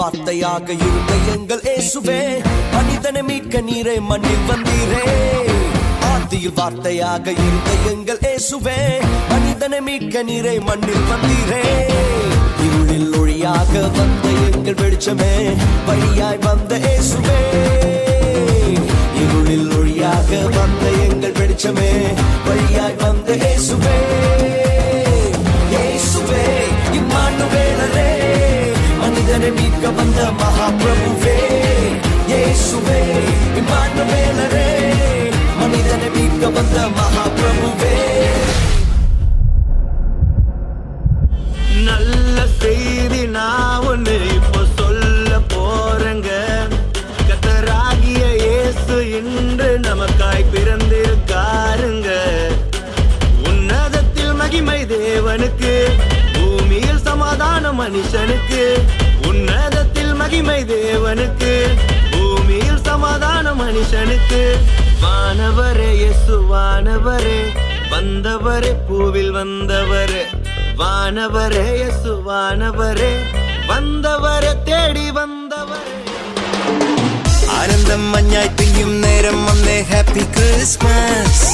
வார்த்தையாக இருந்த எங்கள் இயேசுவே, மனிதனை மீட்க நீரே மண்ணில் வந்தீரே. ஆதியில் வார்த்தையாக இருந்த எங்கள் இயேசுவே, மனிதனை மீட்க நீரே மண்ணில் வந்தீரே. இருளில் ஒளியாக வந்த எங்கள் வெளிச்சமே, வழியாய் வந்த இயேசுவே. இருளில் ஒளியாக வந்த எங்கள் வெளிச்சமே, வழியாய் வந்த இயேசுவே. இயேசுவே இம்மானுவேலரே, மனிதனை மீட்க வந்த மகாபிரபுவே. இயேசுவே இம்மானுவேலரே, மனிதனை மீட்க வந்த மகாபிரபுவே. நல்ல செய்தி நான் ஒண்ணு இப்போ சொல்ல போறேங்க. கர்த்தராகிய இயேசு இன்று நமக்காய் பிறந்திருக்காருங்க. உன்னதத்தில் மகிமை தேவனுக்கு, பூமியில் சமாதானம் மனுஷனுக்கு. உன்னதத்தில் மகிமை தேவனுக்கு, பூமியில் சமாதானம் மனுஷனுக்கு. வானவரே இயேசு வானவரே, வந்தவரே பூவில் வந்தவரே. வானவரே இயேசு வானவரே, வந்தவரே தேடி வந்தவரே. ആനന്ദം മഞ്ഞായി പെയ്യും നേരം വന്നേ, ഹാപ്പി ക്രിസ്മസ്.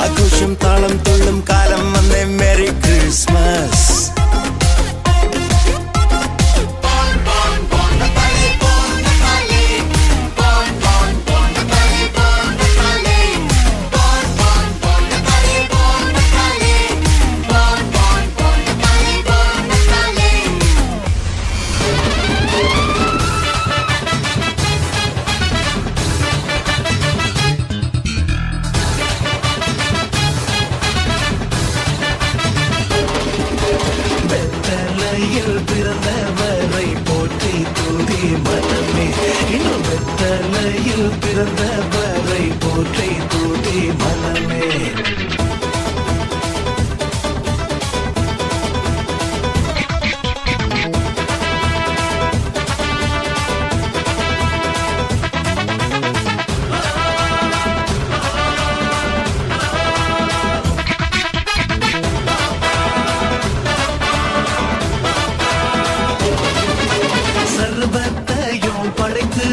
ആഘോഷം താളം തുള്ളും കാലം വന്നേ, മെറി ക്രിസ്മസ്. பிறந்தவரை போற்றி தூதி மனமே, இன்னும் வெத்தலையில் பிறந்தவரை போற்றி தூதி மனமே. சர்வத்தையும் படைத்து